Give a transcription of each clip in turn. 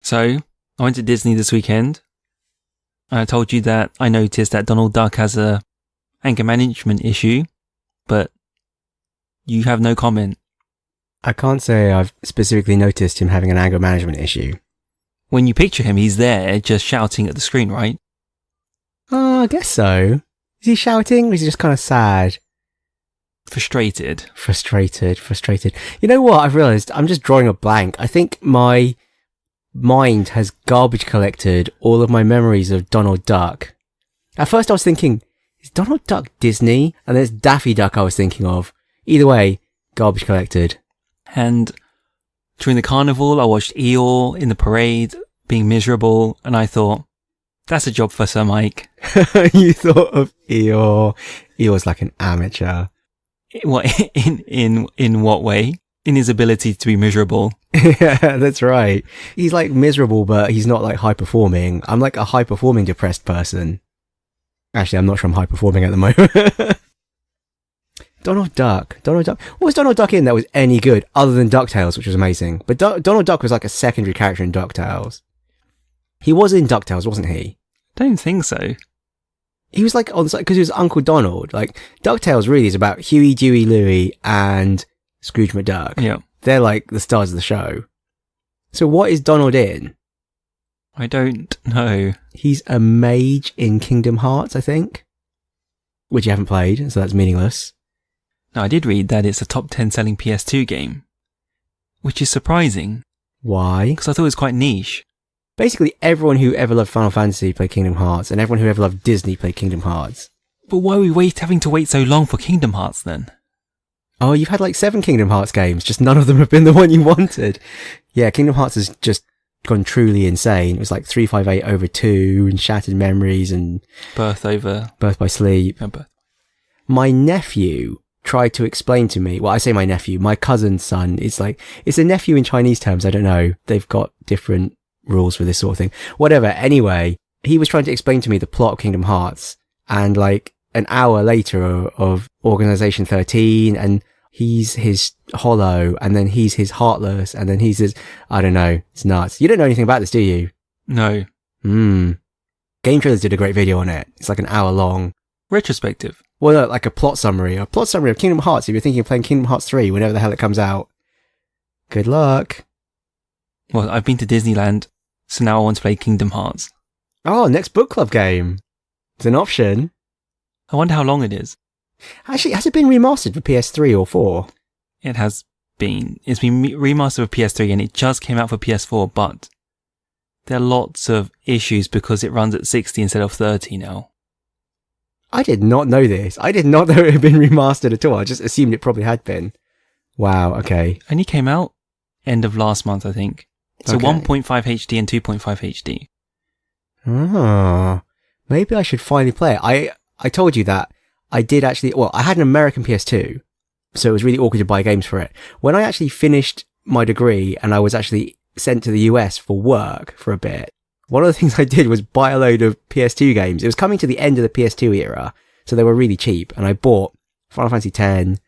So, I went to Disney this weekend. I told you that I noticed that Donald Duck has a anger management issue, but you have no comment. I can't say I've specifically noticed him having an anger management issue. When you picture him, he's there just shouting at the screen, right? I guess so. Is he shouting or is he just kind of sad? Frustrated. You know what? I've realised I'm just drawing a blank. I think my mind has garbage collected all of my memories of Donald Duck. At first I was thinking, is Donald Duck Disney? And then it's Daffy Duck I was thinking of. Either way, garbage collected. And during the carnival, I watched Eeyore in the parade being miserable, and I thought, that's a job for Sir Mike. You thought of Eeyore. Eeyore's like an amateur. What, in what way? In his ability to be miserable. Yeah, that's right. He's like miserable, but he's not like high performing. I'm like a high performing depressed person. Actually, I'm not sure I'm high performing at the moment. Donald Duck. What was Donald Duck in that was any good other than DuckTales, which was amazing? But Donald Duck was like a secondary character in DuckTales. He was in DuckTales, wasn't he? Don't think so. He was like on the side because he was Uncle Donald. Like DuckTales really is about Huey, Dewey, Louie, and Scrooge McDuck. Yeah. They're like the stars of the show. So what is Donald in? I don't know. He's a mage in Kingdom Hearts, I think. Which you haven't played, so that's meaningless. Now, I did read that it's a top 10 selling PS2 game, which is surprising. Why? Because I thought it was quite niche. Basically, everyone who ever loved Final Fantasy played Kingdom Hearts, and everyone who ever loved Disney played Kingdom Hearts. But why are we having to wait so long for Kingdom Hearts then? Oh, you've had like 7 Kingdom Hearts games, just none of them have been the one you wanted. Yeah, Kingdom Hearts has just gone truly insane. It was like 358 over 2, and Shattered Memories, and Birth by Sleep. My nephew tried to explain to me, well, I say my nephew, my cousin's son, it's a nephew in Chinese terms, I don't know. They've got different rules for this sort of thing. Whatever, anyway, he was trying to explain to me the plot of Kingdom Hearts, and like an hour later of Organization 13, and he's his Hollow, and then he's his Heartless, and then he's his, I don't know, it's nuts. You don't know anything about this, do you? No. Game Trailers did a great video on it. It's like an hour long. Retrospective. Well, no, like a plot summary of Kingdom Hearts if you're thinking of playing Kingdom Hearts 3 whenever the hell it comes out. Good luck. Well, I've been to Disneyland, so now I want to play Kingdom Hearts. Oh, next book club game. It's an option. I wonder how long it is. Actually, has it been remastered for PS3 or 4? It has been. It's been remastered for PS3 and it just came out for PS4, but there are lots of issues because it runs at 60 instead of 30 now. I did not know this. I did not know it had been remastered at all. I just assumed it probably had been. Wow, okay. Only came out end of last month, I think. So Okay. 1.5 HD and 2.5 HD. Oh, maybe I should finally play it. I told you that I did actually, well, I had an American PS2, so it was really awkward to buy games for it. When I actually finished my degree and I was actually sent to the US for work for a bit, one of the things I did was buy a load of PS2 games. It was coming to the end of the PS2 era, so they were really cheap. And I bought Final Fantasy X,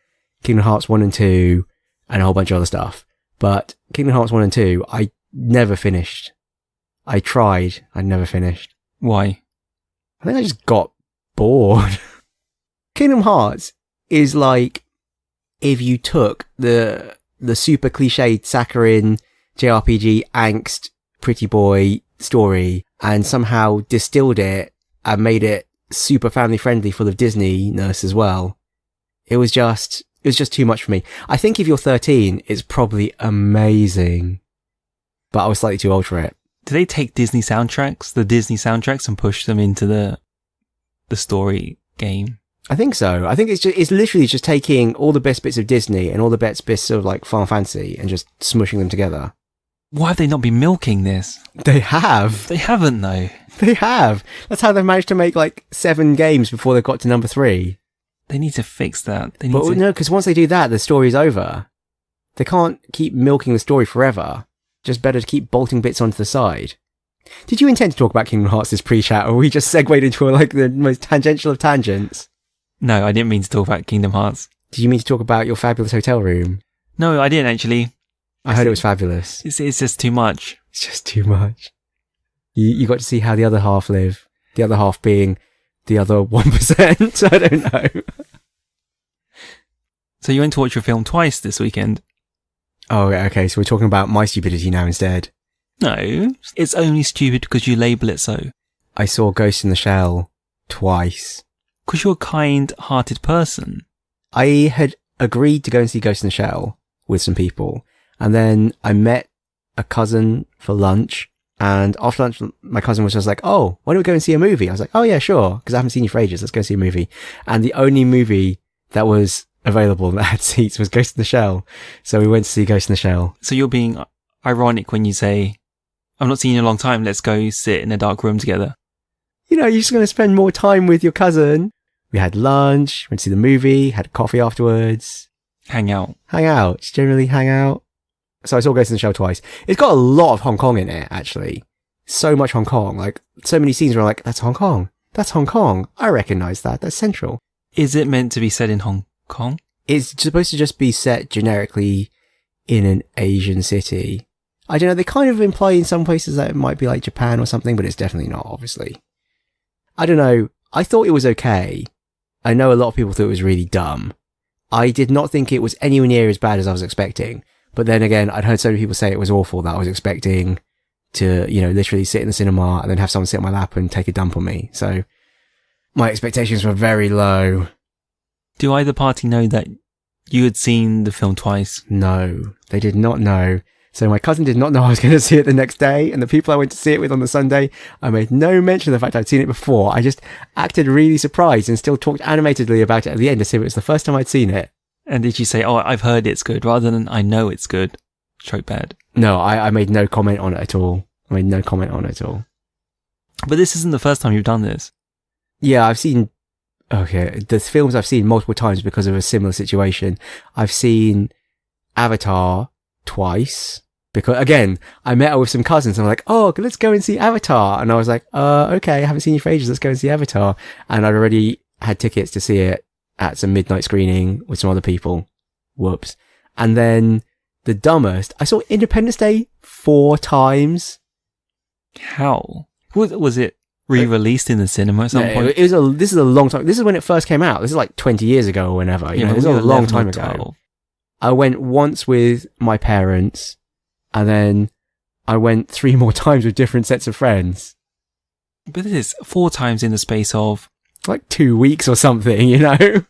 Kingdom Hearts 1 and 2, and a whole bunch of other stuff. But Kingdom Hearts 1 and 2, I never finished. I tried, I never finished. Why? I think I just got bored. Kingdom Hearts is like if you took the super cliched saccharine JRPG angst pretty boy story and somehow distilled it and made it super family friendly, full of Disney-ness as well. It was just too much for me. I think if you're 13, it's probably amazing, but I was slightly too old for it. Do they take the Disney soundtracks, and push them into the story game? I think so. I think it's literally just taking all the best bits of Disney and all the best bits of like Final Fantasy and just smushing them together. Why have they not been milking this? They have. They haven't, though. They have. That's how they've managed to make like 7 games before they've got to number 3. They need to fix that. No, because once they do that, the story's over. They can't keep milking the story forever. Just better to keep bolting bits onto the side. Did you intend to talk about Kingdom Hearts this pre-chat, or we just segued into like the most tangential of tangents? No, I didn't mean to talk about Kingdom Hearts. Did you mean to talk about your fabulous hotel room? No, I didn't actually. I heard it was fabulous. It's just too much. It's just too much. You got to see how the other half live. The other half being the other 1%. I don't know. So you went to watch your film twice this weekend? Oh, okay. So we're talking about my stupidity now instead. No, it's only stupid because you label it so. I saw Ghost in the Shell twice. Because you're a kind-hearted person. I had agreed to go and see Ghost in the Shell with some people. And then I met a cousin for lunch. And after lunch, my cousin was just like, oh, why don't we go and see a movie? I was like, oh yeah, sure. Because I haven't seen you for ages. Let's go see a movie. And the only movie that was available that had seats was Ghost in the Shell. So we went to see Ghost in the Shell. So you're being ironic when you say, I'm not seeing you in a long time. Let's go sit in a dark room together. You know, you're just going to spend more time with your cousin. We had lunch, went to see the movie, had coffee afterwards. Hang out. Just generally hang out. So I saw Ghost in the Shell twice. It's got a lot of Hong Kong in it, actually. So much Hong Kong. Like, so many scenes where I'm like, that's Hong Kong. That's Hong Kong. I recognize that. That's Central. Is it meant to be set in Hong Kong? It's supposed to just be set generically in an Asian city. I don't know. They kind of imply in some places that it might be like Japan or something, but it's definitely not, obviously. I don't know. I thought it was okay. I know a lot of people thought it was really dumb. I did not think it was anywhere near as bad as I was expecting. But then again, I'd heard so many people say it was awful that I was expecting to, you know, literally sit in the cinema and then have someone sit on my lap and take a dump on me. So my expectations were very low. Do either party know that you had seen the film twice? No, they did not know. So my cousin did not know I was going to see it the next day. And the people I went to see it with on the Sunday, I made no mention of the fact I'd seen it before. I just acted really surprised and still talked animatedly about it at the end as if it was the first time I'd seen it. And did you say, oh, I've heard it's good, rather than I know it's good? Trope bad. No, I made no comment on it at all. But this isn't the first time you've done this. Yeah, I've seen... Okay, the films I've seen multiple times because of a similar situation. I've seen Avatar twice. Because, again, I met her with some cousins and I'm like, oh, let's go and see Avatar. And I was like, okay, I haven't seen you for ages, let's go and see Avatar. And I'd already had tickets to see it at some midnight screening with some other people. Whoops. And then the dumbest, I saw Independence Day 4 times. How? Was it re-released in the cinema at some point? This is a long time. This is when it first came out. This is like 20 years ago or whenever. You know, this is a long time ago. I went once with my parents and then I went 3 more times with different sets of friends. But this is 4 times in the space of... like 2 weeks or something, you know?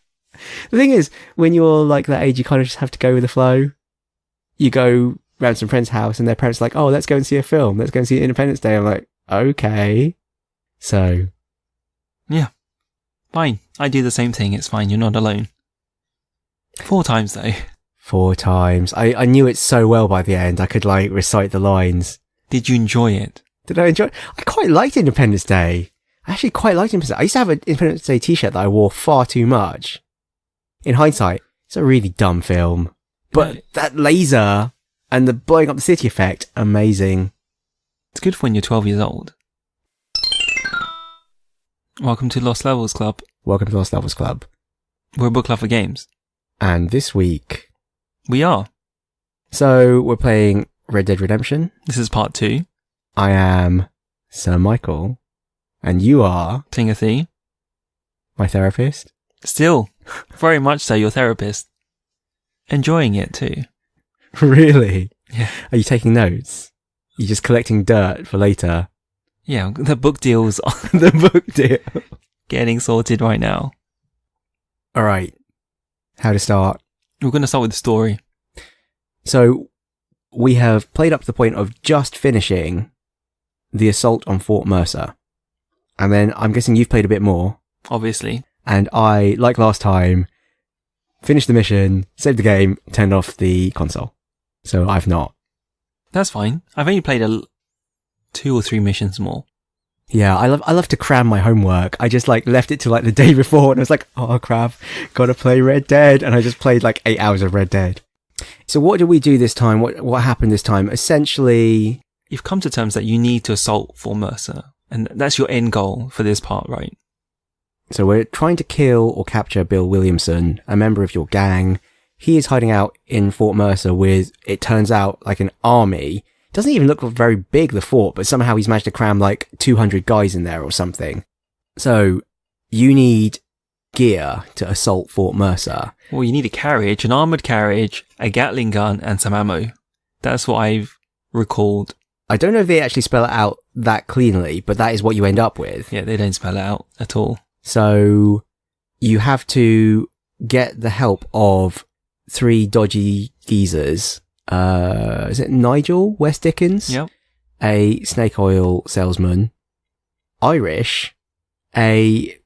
The thing is, when you're like that age, you kind of just have to go with the flow. You go round some friend's house and their parents are like, oh, let's go and see a film. Let's go and see Independence Day. I'm like, okay. So. Yeah. Fine. I do the same thing. It's fine. You're not alone. 4 times though. 4 times. I knew it so well by the end. I could like recite the lines. Did you enjoy it? Did I enjoy it? I quite liked Independence Day. I actually quite liked Independence Day. I used to have an Independence Day t-shirt that I wore far too much. In hindsight, it's a really dumb film. But that laser and the blowing up the city effect, amazing. It's good for when you're 12 years old. Welcome to Lost Levels Club. Welcome to Lost Levels Club. We're a book club for games. And this week... we are. So, we're playing Red Dead Redemption. This is part 2. I am Sir Michael. And you are... Timothy. My therapist. Still, very much so, your therapist. Enjoying it too. Really? Yeah. Are you taking notes? You're just collecting dirt for later? Yeah, the book deal's the book deal. Getting sorted right now. Alright. How to start? We're going to start with the story. So, we have played up to the point of just finishing the assault on Fort Mercer. And then I'm guessing you've played a bit more. Obviously. And I, like last time, finished the mission, saved the game, turned off the console. So I've not. That's fine. I've only played 2 or 3 missions more. Yeah, I love to cram my homework. I just like left it to like the day before and I was like, oh crap, gotta play Red Dead. And I just played like 8 hours of Red Dead. So what did we do this time? What happened this time? Essentially... you've come to terms that you need to assault Fort Mercer. And that's your end goal for this part, right? So we're trying to kill or capture Bill Williamson, a member of your gang. he is hiding out in Fort Mercer with, it turns out, like an army. Doesn't even look very big, the fort, but somehow he's managed to cram like 200 guys in there or something. So you need gear to assault Fort Mercer. Well, you need a carriage, an armoured carriage, a Gatling gun, and some ammo. That's what I've recalled. I don't know if they actually spell it out that cleanly, but that is what you end up with. Yeah, they don't spell it out at all. So you have to get the help of 3 dodgy geezers. Is it Nigel West Dickens? Yep. A snake oil salesman. Irish. A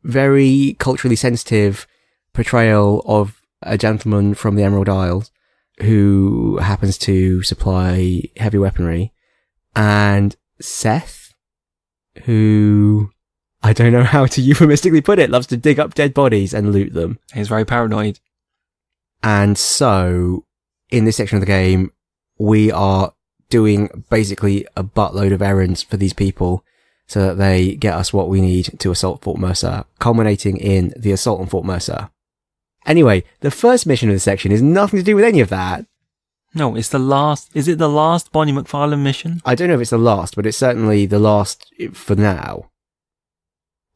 very culturally sensitive portrayal of a gentleman from the Emerald Isles who happens to supply heavy weaponry. And Seth, who, I don't know how to euphemistically put it, loves to dig up dead bodies and loot them. He's very paranoid. And so, in this section of the game, we are doing basically a buttload of errands for these people so that they get us what we need to assault Fort Mercer, culminating in the assault on Fort Mercer. Anyway, the first mission of the section is nothing to do with any of that. No, it's the last. Is it the last Bonnie McFarlane mission? I don't know if it's the last, but it's certainly the last for now.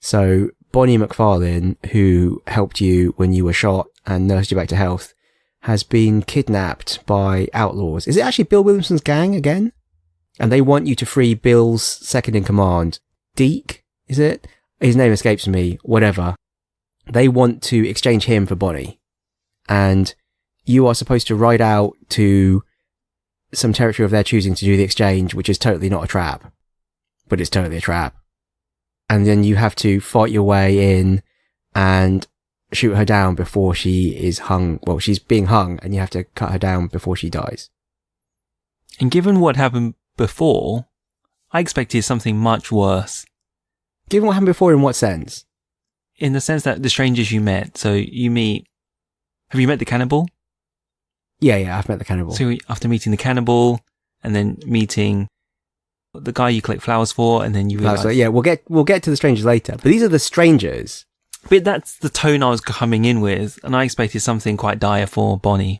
So, Bonnie McFarlane, who helped you when you were shot and nursed you back to health, has been kidnapped by outlaws. Is it actually Bill Williamson's gang again? And they want you to free Bill's second in command. Deke, is it? His name escapes me. Whatever. They want to exchange him for Bonnie. And you are supposed to ride out to some territory of their choosing to do the exchange, which is totally not a trap. But it's totally a trap. And then you have to fight your way in and shoot her down before she is hung. Well, she's being hung and you have to cut her down before she dies. And given what happened before, I expected something much worse. Given what happened before, in what sense? In the sense that the strangers you met, so you meet... Have you met the cannibal? Yeah, I've met the cannibal. So after meeting the cannibal, and then meeting the guy you collect flowers for, and then you realise... Yeah, we'll get to the strangers later. But these are the strangers. But that's the tone I was coming in with, and I expected something quite dire for Bonnie.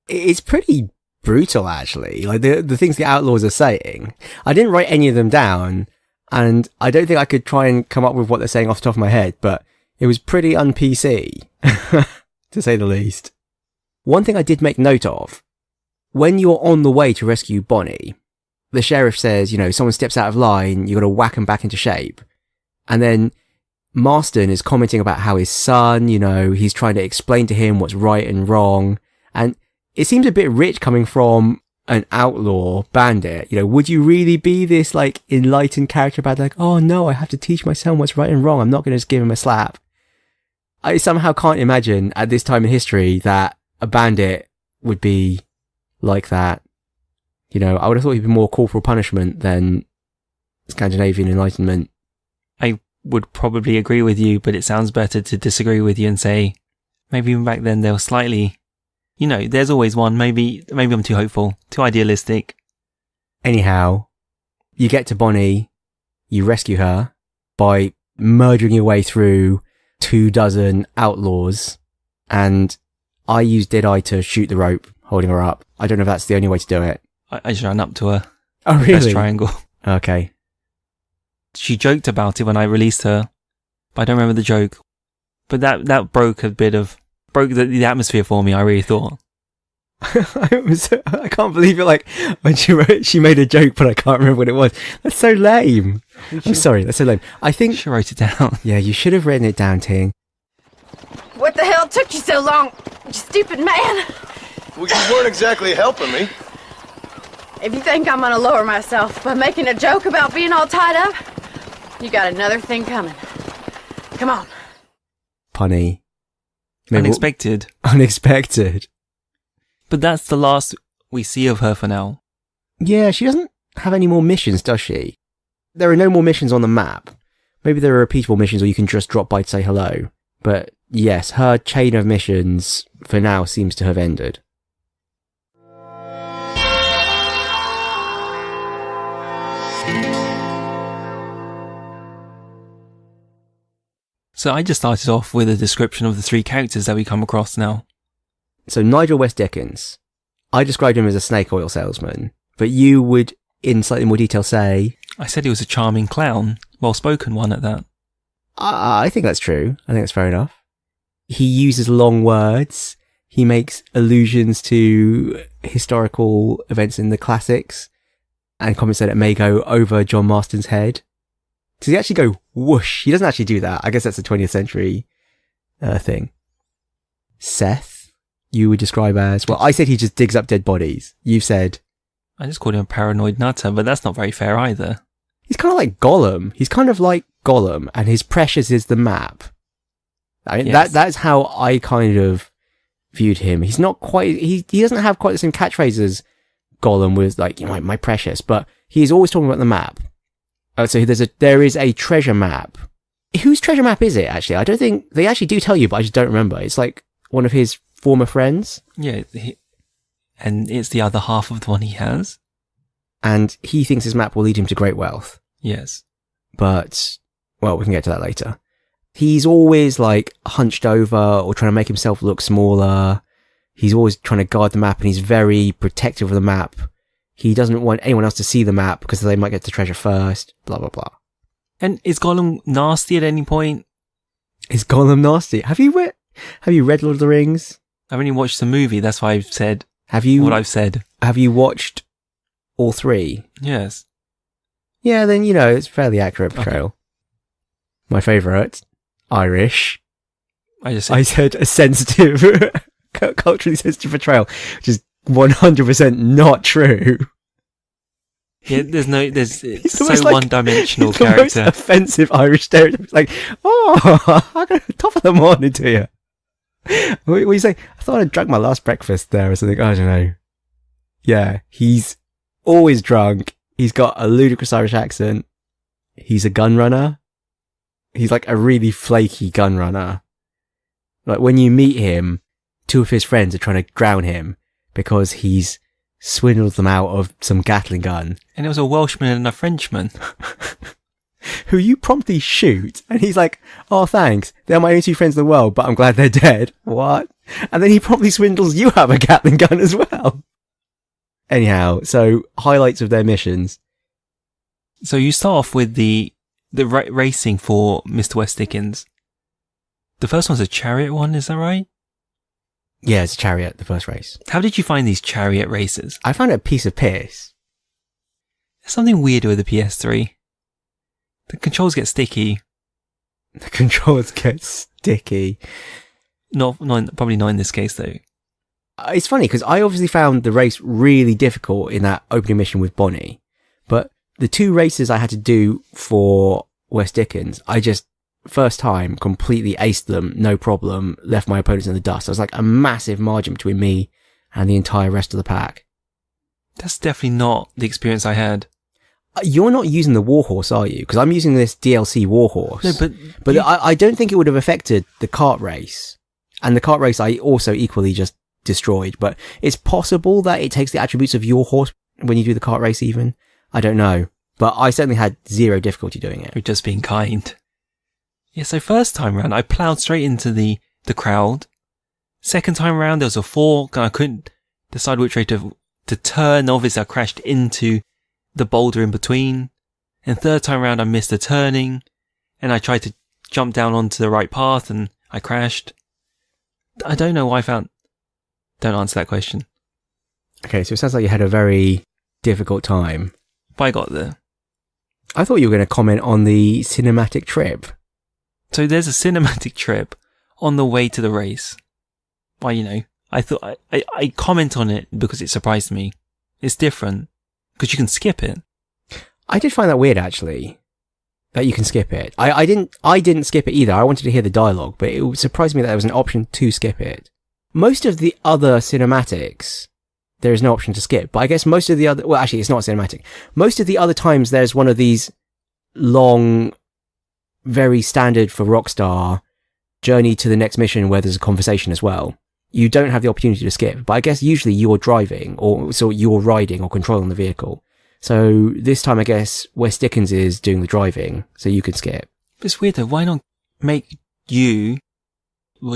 It's pretty brutal, actually. Like, the things the outlaws are saying. I didn't write any of them down, and I don't think I could try and come up with what they're saying off the top of my head, but it was pretty un-PC, to say the least. One thing I did make note of, when you're on the way to rescue Bonnie, the sheriff says, someone steps out of line, you got to whack them back into shape. And then Marston is commenting about how his son, he's trying to explain to him what's right and wrong. And it seems a bit rich coming from an outlaw bandit. Would you really be this enlightened character about oh no, I have to teach my son what's right and wrong. I'm not going to just give him a slap. I somehow can't imagine at this time in history that a bandit would be like that. I would have thought he'd be more corporal punishment than Scandinavian enlightenment. I would probably agree with you, but it sounds better to disagree with you and say, maybe even back then they were slightly, there's always one. Maybe I'm too hopeful, too idealistic. Anyhow, you get to Bonnie, you rescue her by murdering your way through 24 outlaws, and I used Deadeye to shoot the rope, holding her up. I don't know if that's the only way to do it. I just ran up to her. Oh, really? Press triangle. Okay. She joked about it when I released her, but I don't remember the joke. But that broke the atmosphere for me, I really thought. I can't believe it, when she made a joke, but I can't remember what it was. That's so lame. I'm sorry, that's so lame. I think... She wrote it down. Yeah, you should have written it down, Ting. What the hell took you so long, you stupid man? Well, you weren't exactly helping me. If you think I'm gonna lower myself by making a joke about being all tied up, you got another thing coming. Come on. Punny. Unexpected. Unexpected. But that's the last we see of her for now. Yeah, she doesn't have any more missions, does she? There are no more missions on the map. Maybe there are repeatable missions or you can just drop by to say hello. But yes, her chain of missions for now seems to have ended. So I just started off with a description of the 3 characters that we come across now. So Nigel West Dickens, I described him as a snake oil salesman, but you would, in slightly more detail, say... I said he was a charming clown, well-spoken one at that. I think that's true. I think that's fair enough. He uses long words. He makes allusions to historical events in the classics and comments that it may go over John Marston's head. Does he actually go whoosh? He doesn't actually do that. I guess that's a 20th century thing. Seth, you would describe as... Well, I said he just digs up dead bodies. You've said... I just called him a paranoid nutter, but that's not very fair either. He's kind of like Gollum. He's kind of like Gollum, and his precious is the map. I mean, Yes. that's how I kind of viewed him. He's not quite... He doesn't have quite the same catchphrase as Gollum with, like, you know, my precious, but he is always talking about the map. So there is a treasure map. Whose treasure map is it, actually? I don't think... They actually do tell you, but I just don't remember. It's like one of his former friends. Yeah, and it's the other half of the one he has. And he thinks his map will lead him to great wealth. Yes. But, well, we can get to that later. He's always, like, hunched over or trying to make himself look smaller. He's always trying to guard the map, and he's very protective of the map. He doesn't want anyone else to see the map because they might get the treasure first, blah, blah, blah. And is Gollum nasty at any point? Is Gollum nasty? Have you read Lord of the Rings? I've only watched the movie, that's why I've said Have you what I've said. Have you watched all three? Yes. Yeah, then, you know, it's a fairly accurate portrayal. Okay. My favourite, Irish. I said a sensitive, culturally sensitive portrayal, which is 100% not true. Yeah, it's so almost like- one-dimensional It's the most character. offensive Irish stereotype. It's like, oh, I got top of the morning to you. What do you say? I thought I'd drunk my last breakfast there or something. I don't know. Yeah, he's always drunk. He's got a ludicrous Irish accent. He's a gun runner. He's like a really flaky gun runner. Like when you meet him, two of his friends are trying to drown him because he's swindled them out of some Gatling gun. And it was a Welshman and a Frenchman. Who you promptly shoot, and he's like, oh, thanks, they're my only two friends in the world, but I'm glad they're dead. What? And then he promptly swindles you out of a Gatling gun as well. Anyhow, so highlights of their missions. So you start off with the racing for Mr. West Dickens. The first one's a chariot one, is that right? Yeah, it's a chariot, the first race. How did you find these chariot races? I found it a piece of piss. There's something weird with the PS3. The controls get sticky. The controls get sticky. Probably not in this case though. It's funny because I obviously found the race really difficult in that opening mission with Bonnie, but the two races I had to do for West Dickens, I just first time completely aced them, no problem, left my opponents in the dust. There was like a massive margin between me and the entire rest of the pack. That's definitely not the experience I had. You're not using the Warhorse, are you? Because I'm using this DLC Warhorse. No, but I don't think it would have affected the kart race. And the kart race I also equally just destroyed. But it's possible that it takes the attributes of your horse when you do the kart race even. I don't know. But I certainly had zero difficulty doing it. You're just being kind. Yeah, so first time round, I ploughed straight into the crowd. Second time round, there was a fork, and I couldn't decide which way to turn. Obviously, I crashed into the boulder in between. And third time round, I missed the turning, and I tried to jump down onto the right path, and I crashed. I don't know why I found... Don't answer that question. Okay, so it sounds like you had a very difficult time. But I got there. I thought you were going to comment on the cinematic trip. So there's a cinematic trip on the way to the race. Well, you know, I thought I comment on it because it surprised me. It's different because you can skip it. I did find that weird actually, that you can skip it. I didn't skip it either. I wanted to hear the dialogue, but it surprised me that there was an option to skip it. Most of the other cinematics, there is no option to skip. But I guess most of the other, well, actually, it's not cinematic. Most of the other times, there's one of these long, very standard for Rockstar journey to the next mission where there's a conversation as well. You don't have the opportunity to skip, but I guess usually you're driving so you're riding or controlling the vehicle. So this time, I guess West Dickens is doing the driving, so you can skip. It's weird though. Why not make you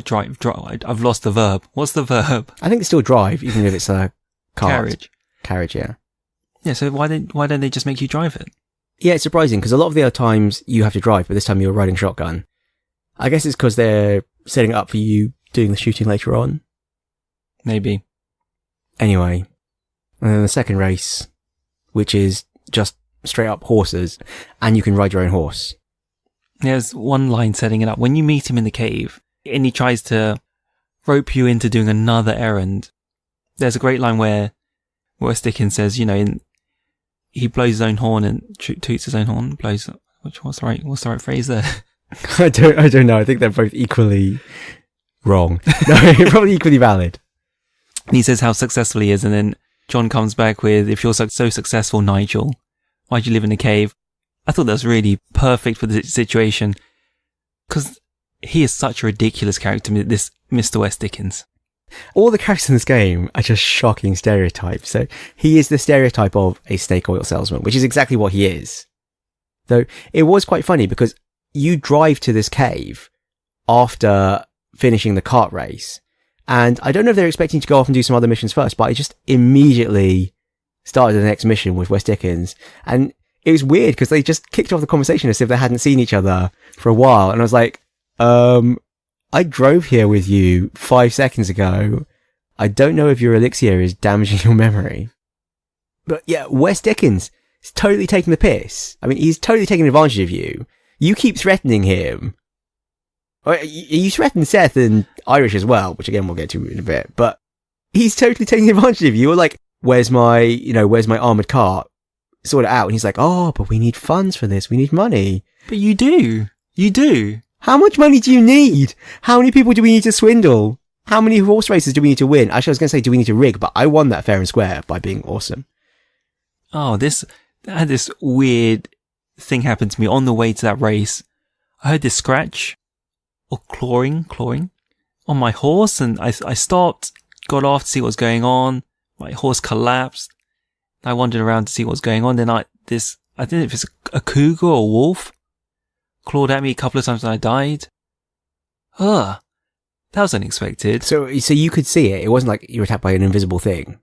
drive. I've lost the verb. What's the verb? I think they still drive, even if it's a cart. Carriage, yeah. Yeah, so why don't they just make you drive it? Yeah, it's surprising, because a lot of the other times you have to drive, but this time you're riding shotgun. I guess it's because they're setting it up for you doing the shooting later on. Maybe. Anyway, and then the second race, which is just straight up horses, and you can ride your own horse. There's one line setting it up. When you meet him in the cave, and he tries to rope you into doing another errand, there's a great line where Dickens says, he blows his own horn and toots his own horn, what's the right phrase there? I don't know. I think they're both equally wrong. No, probably equally valid. And he says how successful he is, and then John comes back with, if you're so successful, Nigel, why'd you live in a cave? I thought that was really perfect for the situation, because he is such a ridiculous character, this Mr. West Dickens. All the characters in this game are just shocking stereotypes. So he is the stereotype of a snake oil salesman, which is exactly what he is. Though it was quite funny because you drive to this cave after finishing the kart race. And I don't know if they're expecting to go off and do some other missions first, but I just immediately started the next mission with West Dickens. And it was weird because they just kicked off the conversation as if they hadn't seen each other for a while. And I was like, I drove here with you 5 seconds ago. I don't know if your elixir is damaging your memory. But yeah, West Dickens is totally taking the piss. I mean, he's totally taking advantage of you. You keep threatening him. You threaten Seth and Irish as well, which again we'll get to in a bit. But he's totally taking advantage of you. You're like, where's my armoured cart? Sort it out. And he's like, oh, but we need funds for this. We need money. But you do. You do. How much money do you need? How many people do we need to swindle? How many horse races do we need to win? Actually, I was going to say, do we need to rig? But I won that fair and square by being awesome. Oh, this weird thing happened to me on the way to that race. I heard this scratch or clawing on my horse, and I stopped, got off to see what was going on. My horse collapsed. I wandered around to see what was going on. Then I don't know if it's a cougar or a wolf, clawed at me a couple of times and I died. Ugh. That was unexpected. So you could see it. It wasn't like you were attacked by an invisible thing.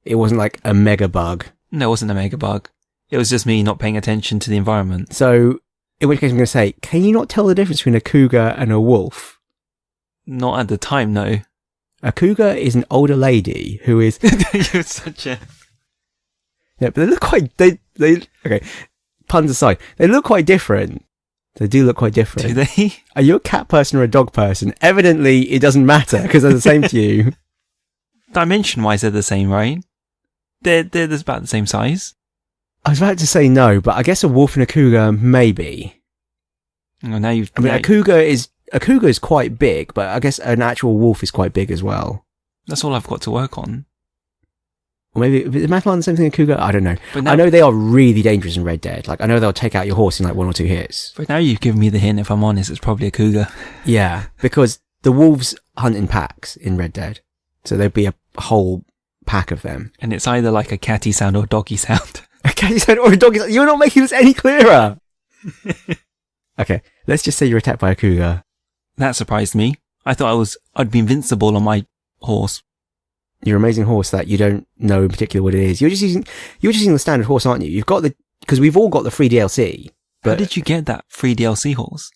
It wasn't like a mega bug. No, it wasn't a mega bug. It was just me not paying attention to the environment. So, in which case I'm going to say, can you not tell the difference between a cougar and a wolf? Not at the time, no. A cougar is an older lady who is... You're such a... Yeah, but they look quite... Okay, puns aside. They look quite different. They do look quite different. Do they? Are you a cat person or a dog person? Evidently, it doesn't matter because they're the same to you. Dimension-wise, they're the same, right? They're about the same size. I was about to say no, but I guess a wolf and a cougar, maybe. Oh, now you've... I mean, a cougar is quite big, but I guess an actual wolf is quite big as well. That's all I've got to work on. Or maybe, is Matalan the same thing as a cougar? I don't know. But now, I know they are really dangerous in Red Dead. Like, I know they'll take out your horse in like 1 or 2 hits. But now you've given me the hint, if I'm honest, it's probably a cougar. Yeah, because the wolves hunt in packs in Red Dead. So there'd be a whole pack of them. And it's either like a catty sound or a doggy sound. A catty sound or a doggy sound? You're not making this any clearer! Okay, let's just say you're attacked by a cougar. That surprised me. I thought I'd be invincible on my horse. Your amazing horse that you don't know in particular what it is. You're just using the standard horse, aren't you? You've got because we've all got the free DLC. But how did you get that free DLC horse?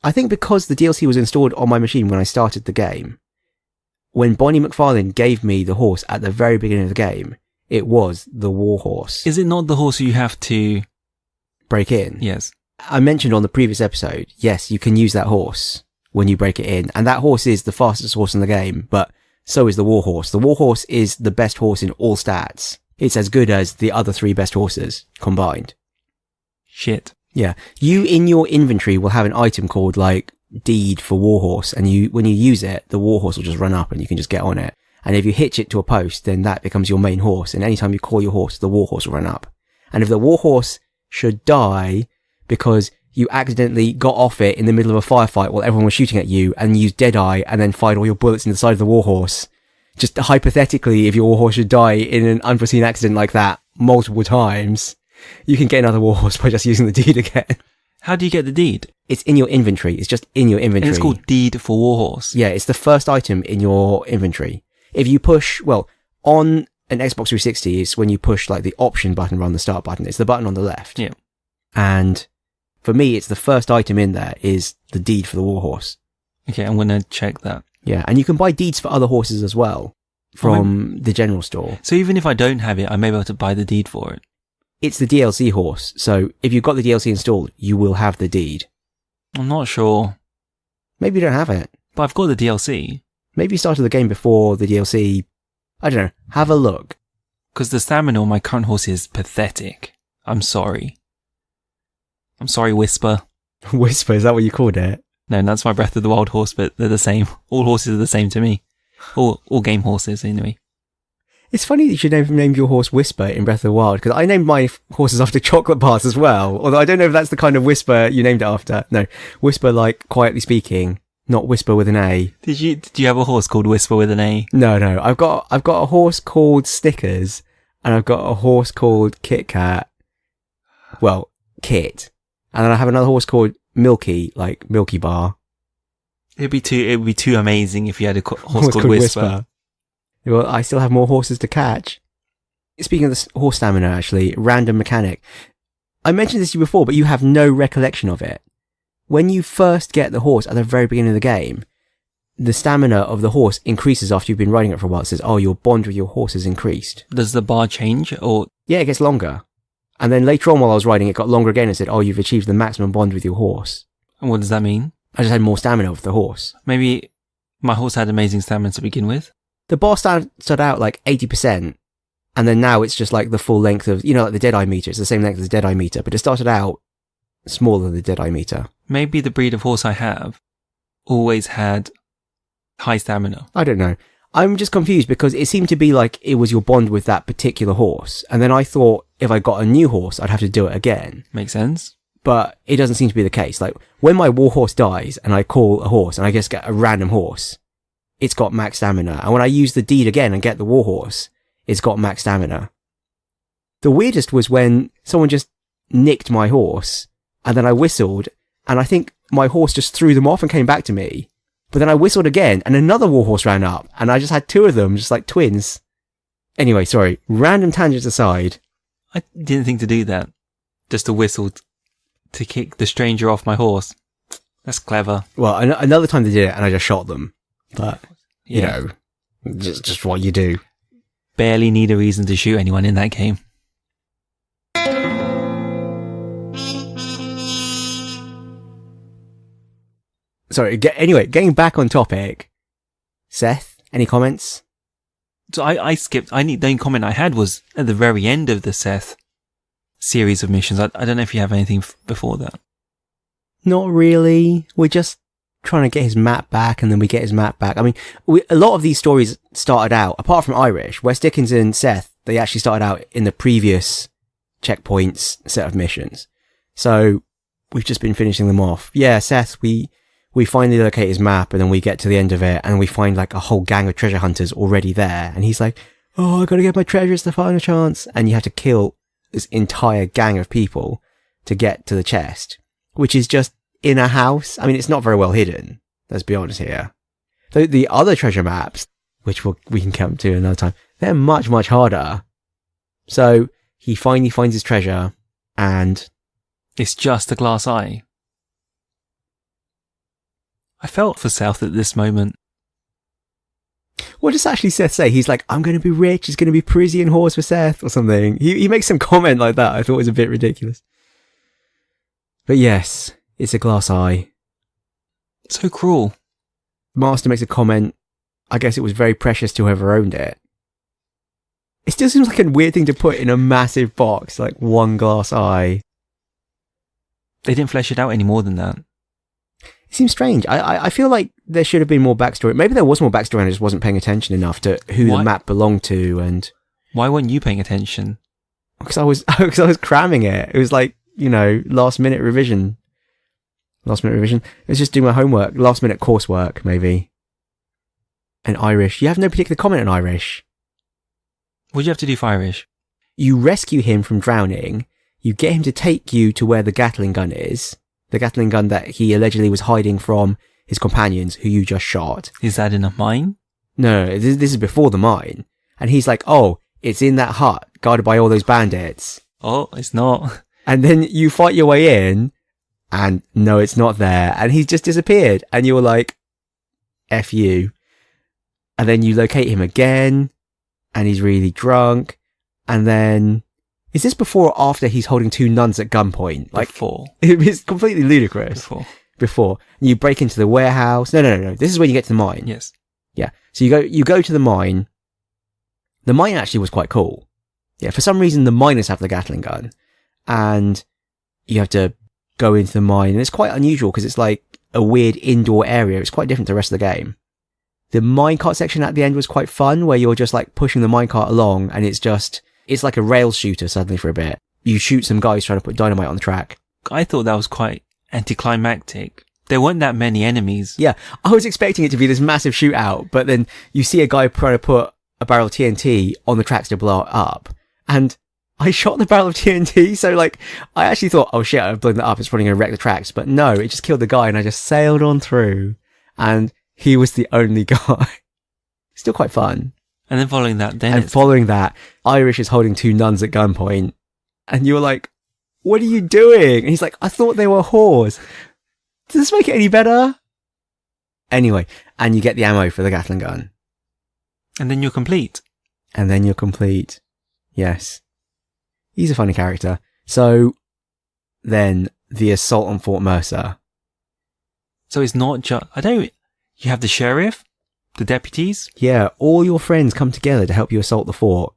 I think because the DLC was installed on my machine when I started the game. When Bonnie McFarlane gave me the horse at the very beginning of the game, it was the war horse. Is it not the horse you have to break in? Yes. I mentioned on the previous episode, yes, you can use that horse when you break it in. And that horse is the fastest horse in the game, but so is the war horse. The war horse is the best horse in all stats. It's as good as the other 3 best horses combined. Shit. Yeah. You, in your inventory, will have an item called, like, deed for warhorse, and when you use it, the warhorse will just run up and you can just get on it. And if you hitch it to a post, then that becomes your main horse, and anytime you call your horse, the warhorse will run up. And if the warhorse should die because you accidentally got off it in the middle of a firefight while everyone was shooting at you and used Deadeye and then fired all your bullets in the side of the warhorse, just hypothetically, if your warhorse should die in an unforeseen accident like that multiple times, you can get another warhorse by just using the deed again. How do you get the deed? It's in your inventory. It's just in your inventory. And it's called Deed for Warhorse. Yeah, it's the first item in your inventory. If you push, well, on an Xbox 360, it's when you push like the option button rather than the start button. It's the button on the left. Yeah. And for me, it's the first item in there is the deed for the Warhorse. Okay, I'm going to check that. Yeah, and you can buy deeds for other horses as well from the general store. So even if I don't have it, I may be able to buy the deed for it. It's the DLC horse, so if you've got the DLC installed, you will have the deed. I'm not sure. Maybe you don't have it. But I've got the DLC. Maybe you started the game before the DLC. I don't know. Have a look. Because the stamina on my current horse is pathetic. I'm sorry. I'm sorry, Whisper. Whisper, is that what you called it? No, that's my Breath of the Wild horse, but they're the same. All horses are the same to me. All game horses, anyway. It's funny that you should name your horse Whisper in Breath of the Wild, because I named my horses after chocolate bars as well. Although I don't know if that's the kind of Whisper you named it after. No, Whisper like quietly speaking, not Whisper with an A. Did you have a horse called Whisper with an A? No. I've got a horse called Snickers, and I've got a horse called Kit Kat. Well, Kit. And then I have another horse called Milky, like Milky Bar. It'd be too amazing if you had a horse called Whisper. Well, I still have more horses to catch. Speaking of the horse stamina, actually, random mechanic. I mentioned this to you before, but you have no recollection of it. When you first get the horse at the very beginning of the game, the stamina of the horse increases after you've been riding it for a while. It says, oh, your bond with your horse has increased. Does the bar change, or...? Yeah, it gets longer. And then later on while I was riding, it got longer again and said, oh, you've achieved the maximum bond with your horse. And what does that mean? I just had more stamina with the horse. Maybe my horse had amazing stamina to begin with. The bar started out like 80%, and then now it's just like the full length of, like the Deadeye meter. It's the same length as the Deadeye meter, but it started out smaller than the Deadeye meter. Maybe the breed of horse I have always had high stamina. I don't know. I'm just confused because it seemed to be like it was your bond with that particular horse. And then I thought if I got a new horse, I'd have to do it again. Makes sense. But it doesn't seem to be the case. Like when my war horse dies and I call a horse and I just get a random horse, it's got max stamina. And when I use the deed again and get the war horse, it's got max stamina. The weirdest was when someone just nicked my horse and then I whistled and I think my horse just threw them off and came back to me. But then I whistled again and another warhorse ran up and I just had two of them, just like twins. Anyway, sorry, random tangents aside. I didn't think to do that. Just to whistle to kick the stranger off my horse. That's clever. Well, another time they did it and I just shot them. But, you know, just what you do. Barely need a reason to shoot anyone in that game. Sorry, anyway, getting back on topic. Seth, any comments? So I skipped. The only comment I had was at the very end of the Seth series of missions. I don't know if you have anything before that. Not really. We're just trying to get his map back and then we get his map back. I mean, a lot of these stories started out, apart from Irish, West Dickens and Seth, they actually started out in the previous checkpoints set of missions. So we've just been finishing them off. Yeah, Seth, we finally locate his map and then we get to the end of it and we find like a whole gang of treasure hunters already there. And he's like, oh, I gotta get my treasure. It's the final chance. And you have to kill this entire gang of people to get to the chest, which is just in a house. I mean, it's not very well hidden. Let's be honest here. So the other treasure maps, which we can come to another time, they're much, much harder. So he finally finds his treasure and it's just a glass eye. I felt for South at this moment. What does actually Seth say? He's like, I'm going to be rich. It's going to be Parisian horse for Seth or something. He makes some comment like that. I thought it was a bit ridiculous. But yes, it's a glass eye. So cruel. Master makes a comment. I guess it was very precious to whoever owned it. It still seems like a weird thing to put in a massive box, like one glass eye. They didn't flesh it out any more than that. It seems strange. I feel like there should have been more backstory. Maybe there was more backstory and I just wasn't paying attention enough to who the map belonged to and... Why weren't you paying attention? Because I was cramming it. It was like, last minute revision. It was just doing my homework. Last minute coursework, maybe. And Irish. You have no particular comment on Irish. What do you have to do for Irish? You rescue him from drowning. You get him to take you to where the Gatling gun is. The Gatling gun that he allegedly was hiding from his companions, who you just shot. Is that in a mine? No, this is before the mine. And he's like, oh, it's in that hut, guarded by all those bandits. Oh, it's not. And then you fight your way in, and no, it's not there. And he's just disappeared. And you're like, F you. And then you locate him again, and he's really drunk. And then, is this before or after he's holding two nuns at gunpoint? Like, Before. It's completely ludicrous. Before. You break into the warehouse. No. This is when you get to the mine. Yes. Yeah. So you go to the mine. The mine actually was quite cool. Yeah. For some reason, the miners have the Gatling gun, and you have to go into the mine. And it's quite unusual because it's like a weird indoor area. It's quite different to the rest of the game. The minecart section at the end was quite fun, where you're just like pushing the minecart along, and it's like a rail shooter suddenly for a bit. You shoot some guys trying to put dynamite on the track. I thought that was quite anticlimactic. There weren't that many enemies. Yeah, I was expecting it to be this massive shootout, but then you see a guy trying to put a barrel of TNT on the tracks to blow it up. And I shot the barrel of TNT, so like, I actually thought, oh shit, I've blown that up, it's probably going to wreck the tracks. But no, it just killed the guy, and I just sailed on through, and he was the only guy. Still quite fun. And then following that, Irish is holding two nuns at gunpoint, and you were like, what are you doing? And he's like, I thought they were whores. Does this make it any better? Anyway, and you get the ammo for the Gatling gun. And then you're complete. Yes. He's a funny character. So, then, the assault on Fort Mercer. So it's not just... You have the sheriff, the deputies. Yeah, all your friends come together to help you assault the fort.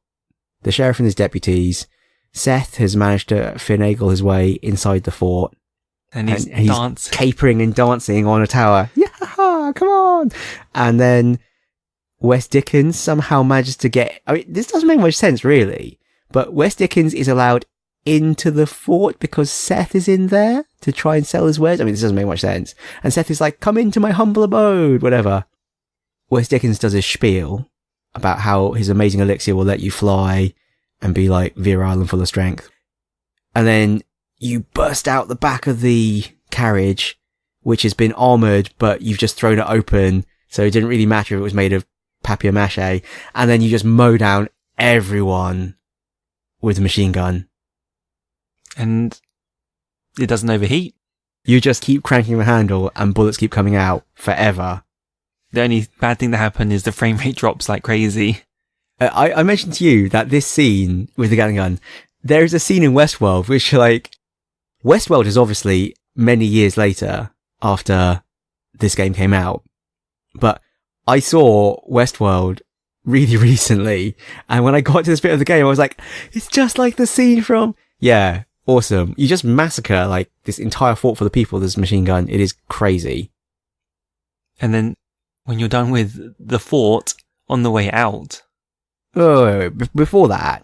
The sheriff and his deputies. Seth has managed to finagle his way inside the fort. And he's capering and dancing on a tower. Yeah, come on! And then Wes Dickens somehow manages to get... I mean, this doesn't make much sense, really. But Wes Dickens is allowed into the fort because Seth is in there to try and sell his wares. I mean, this doesn't make much sense. And Seth is like, come into my humble abode, whatever. Wes Dickens does his spiel about how his amazing elixir will let you fly and be like virile and full of strength. And then you burst out the back of the carriage, which has been armoured, but you've just thrown it open, so it didn't really matter if it was made of papier-mâché. And then you just mow down everyone with a machine gun. And it doesn't overheat. You just keep cranking the handle and bullets keep coming out forever. The only bad thing that happened is the frame rate drops like crazy. I mentioned to you that this scene with the Gatling gun, there is a scene in Westworld which, like, Westworld is obviously many years later after this game came out, but I saw Westworld really recently, and when I got to this bit of the game, I was like, it's just like the scene from... Yeah, awesome. You just massacre, like, this entire fort for the people with this machine gun. It is crazy. And then, when you're done with the fort, on the way out... Oh, before that,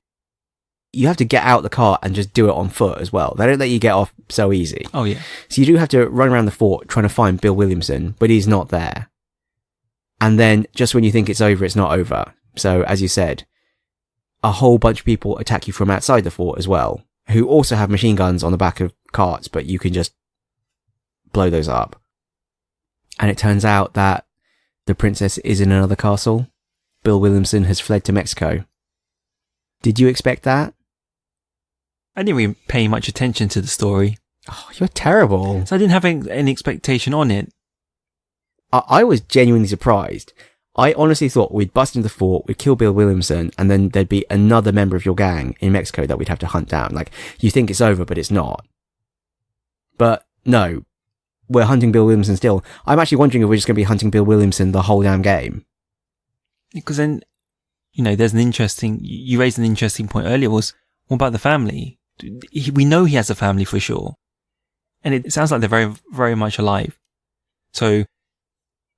you have to get out the car and just do it on foot as well. They don't let you get off so easy. Oh, yeah. So you do have to run around the fort trying to find Bill Williamson, but he's not there. And then, just when you think it's over, it's not over. So, as you said, a whole bunch of people attack you from outside the fort as well, who also have machine guns on the back of carts, but you can just blow those up. And it turns out that the princess is in another castle. Bill Williamson has fled to Mexico. Did you expect that? I didn't really pay much attention to the story. Oh, you're terrible. So I didn't have any expectation on it. I was genuinely surprised. I honestly thought we'd bust into the fort, we'd kill Bill Williamson, and then there'd be another member of your gang in Mexico that we'd have to hunt down. Like, you think it's over, but it's not. But no, we're hunting Bill Williamson still. I'm actually wondering if we're just going to be hunting Bill Williamson the whole damn game. Because then, there's you raised an interesting point earlier, was, what about the family? We know he has a family for sure. And it sounds like they're very, very much alive. So,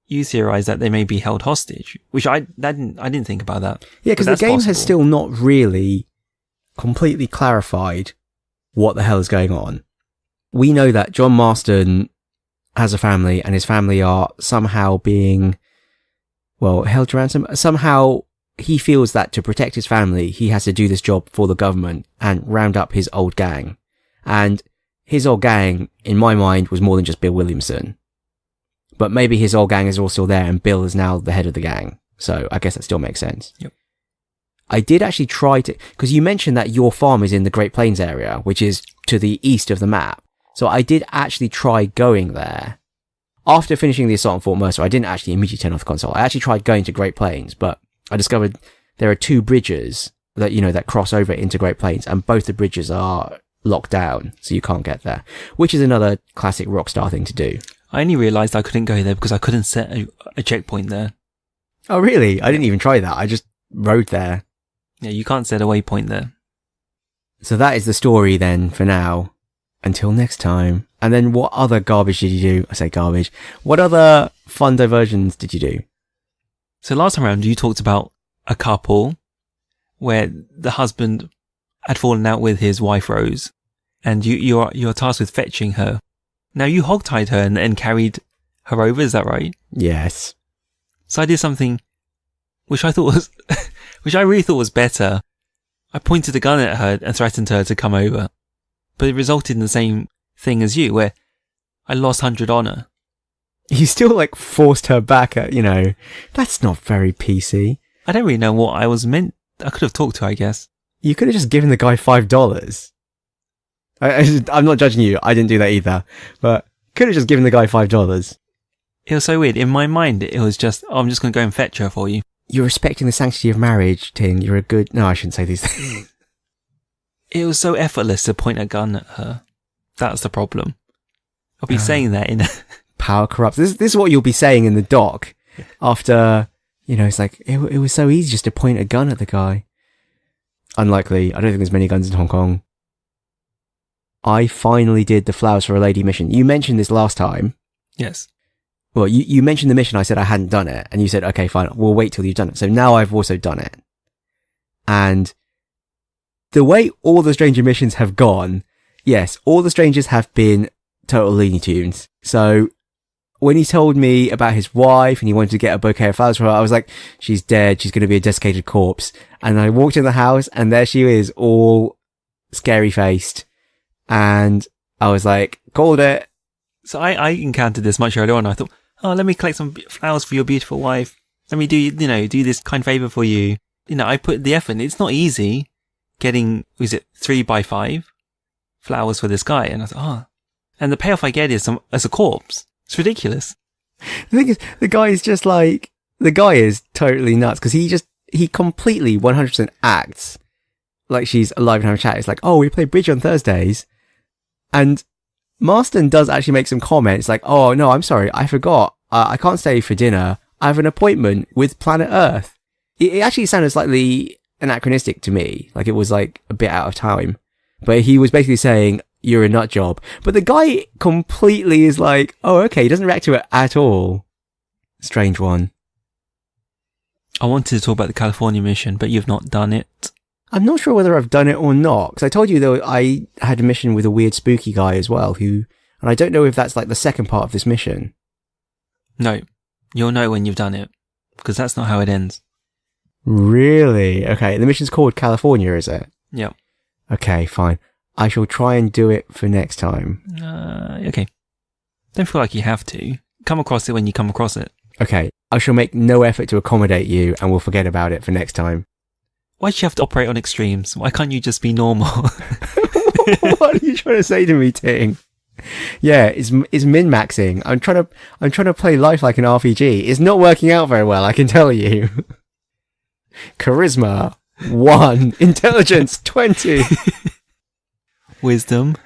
you theorize that they may be held hostage, which I didn't think about that. Yeah, because the game has still not really completely clarified what the hell is going on. We know that John Marston has a family, and his family are somehow being, held to ransom. Somehow he feels that to protect his family, he has to do this job for the government and round up his old gang. And his old gang, in my mind, was more than just Bill Williamson. But maybe his old gang is all still there and Bill is now the head of the gang. So I guess that still makes sense. Yep. I did actually try to, because you mentioned that your farm is in the Great Plains area, which is to the east of the map. So I did actually try going there. After finishing the assault on Fort Mercer, I didn't actually immediately turn off the console. I actually tried going to Great Plains, but I discovered there are 2 bridges that, that cross over into Great Plains, and both the bridges are locked down, so you can't get there, which is another classic Rockstar thing to do. I only realised I couldn't go there because I couldn't set a checkpoint there. Oh, really? I didn't even try that. I just rode there. Yeah, you can't set a waypoint there. So that is the story then for now. Until next time. And then what other garbage did you do? I say garbage. What other fun diversions did you do? So last time around, you talked about a couple where the husband had fallen out with his wife Rose, and you're tasked with fetching her. Now you hogtied her and carried her over, is that right? Yes. So I did something which I thought was, which I really thought was better. I pointed a gun at her and threatened her to come over. But it resulted in the same thing as you, where I lost 100 honor. You still, forced her back at, that's not very PC. I don't really know what I was meant. I could have talked to her, I guess. You could have just given the guy $5. I'm not judging you. I didn't do that either. But could have just given the guy $5. It was so weird. In my mind, it was just, I'm just going to go and fetch her for you. You're respecting the sanctity of marriage, Ting. You're a good... No, I shouldn't say these things. It was so effortless to point a gun at her. That's the problem. I'll be saying that in... Power corrupts. This is what you'll be saying in the doc after, it's like, it was so easy just to point a gun at the guy. Unlikely. I don't think there's many guns in Hong Kong. I finally did the Flowers for a Lady mission. You mentioned this last time. Yes. Well, you mentioned the mission. I said I hadn't done it. And you said, okay, fine. We'll wait till you've done it. So now I've also done it. And the way all the Stranger missions have gone, yes, all the Strangers have been total Looney Tunes. So when he told me about his wife and he wanted to get a bouquet of flowers for her, I was like, she's dead. She's going to be a desiccated corpse. And I walked in the house and there she is, all scary faced. And I was like, called it. So I encountered this much earlier on. I thought, oh, let me collect some flowers for your beautiful wife. Let me do this kind favor for you. I put the effort in. It's not easy getting, 3x5 flowers for this guy. And I thought, and the payoff I get is as a corpse. It's ridiculous. The thing is, the guy is totally nuts because he completely 100% acts like she's alive and having a chat. It's like, oh, we play bridge on Thursdays. And Marston does actually make some comments like, oh, no, I'm sorry. I forgot. I can't stay for dinner. I have an appointment with Planet Earth. It actually sounded slightly anachronistic to me. Like it was like a bit out of time. But he was basically saying, you're a nut job. But the guy completely is like, oh, okay. He doesn't react to it at all. Strange one. I wanted to talk about the California mission, but you've not done it. I'm not sure whether I've done it or not. Because I told you that I had a mission with a weird spooky guy as well, and I don't know if that's like the second part of this mission. No. You'll know when you've done it. Because that's not how it ends. Really? Okay. The mission's called California, is it? Yep. Okay, fine. I shall try and do it for next time. Okay. Don't feel like you have to. Come across it when you come across it. Okay. I shall make no effort to accommodate you and we'll forget about it for next time. Why do you have to operate on extremes? Why can't you just be normal? What are you trying to say to me, Ting? Yeah, it's min-maxing. I'm trying to play life like an RPG. It's not working out very well, I can tell you. Charisma 1, intelligence 20. Wisdom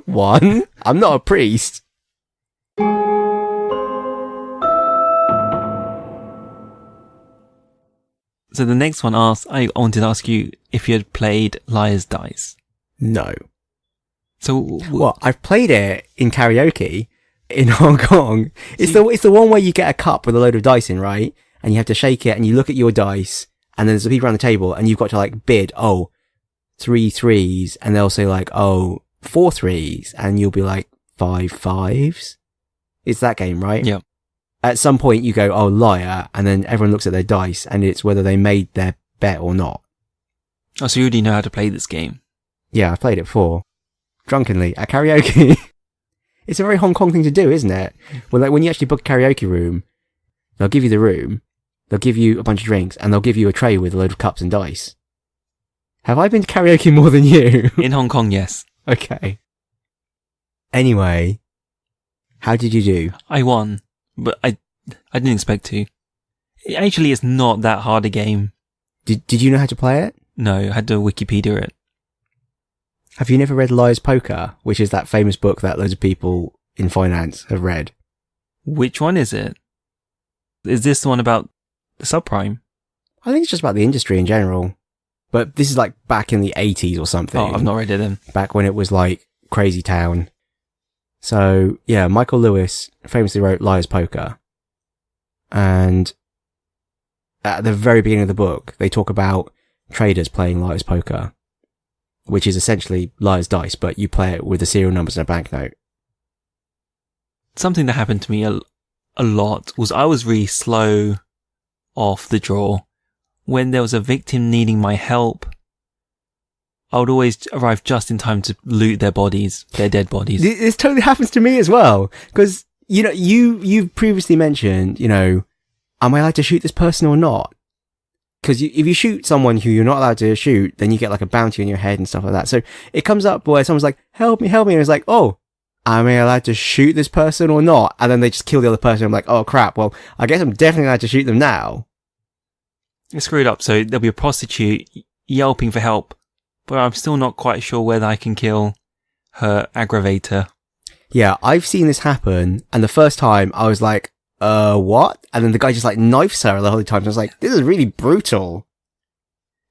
1. I'm not a priest. So the next one I wanted to ask you if you had played Liar's Dice. No. So well, I've played it in karaoke in Hong Kong. It's the one where you get a cup with a load of dice in, right? And you have to shake it and you look at your dice and then there's the people around the table and you've got to like bid, 3 threes, and they'll say like, 4 threes, and you'll be like 5 fives. It's that game, right? Yeah. At some point you go, liar, and then everyone looks at their dice and it's whether they made their bet or not. Oh, so you already know how to play this game. Yeah, I've played it before. drunkenly at karaoke. It's a very Hong Kong thing to do, isn't it? Well, like when you actually book a karaoke room, they'll give you the room, they'll give you a bunch of drinks, and they'll give you a tray with a load of cups and dice. Have I been to karaoke more than you? In Hong Kong, yes. Okay. Anyway, how did you do? I won, but I didn't expect to. It actually is not that hard a game. Did you know how to play it? No, I had to Wikipedia it. Have you never read Liar's Poker, which is that famous book that loads of people in finance have read? Which one is it? Is this the one about the subprime? I think it's just about the industry in general. But this is like back in the 80s or something. Oh, I've not read it then. Back when it was like Crazy Town. So, yeah, Michael Lewis famously wrote Liar's Poker. And at the very beginning of the book, they talk about traders playing Liar's Poker, which is essentially Liar's Dice, but you play it with the serial numbers and a banknote. Something that happened to me a lot was I was really slow off the draw. When there was a victim needing my help, I would always arrive just in time to loot their bodies, their dead bodies. This totally happens to me as well. Because, you know, you've previously mentioned, you know, am I allowed to shoot this person or not? Because if you shoot someone who you're not allowed to shoot, then you get like a bounty on your head and stuff like that. So it comes up where someone's like, help me. And it's like, oh, am I allowed to shoot this person or not? And then they just kill the other person. I'm like, oh crap. Well, I guess I'm definitely allowed to shoot them now. It's screwed up. So there'll be a prostitute yelping for help, but I'm still not quite sure whether I can kill her aggravator. Yeah, I've seen this happen. And the first time I was like, what? And then the guy just like knifes her the whole time. So I was like, this is really brutal.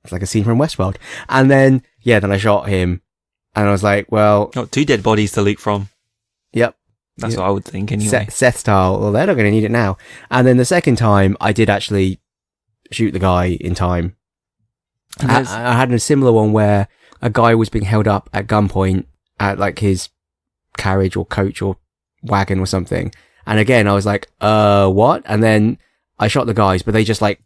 It's like a scene from Westworld. And then, yeah, then I shot him and I was like, well, Got 2 dead bodies to loot from. Yep. That's what I would think anyway. Seth style. Well, they're not going to need it now. And then the second time I did actually shoot the guy in time. I had a similar one where a guy was being held up at gunpoint at like his carriage or coach or wagon or something. And again, I was like, what? And then I shot the guys, but they just like,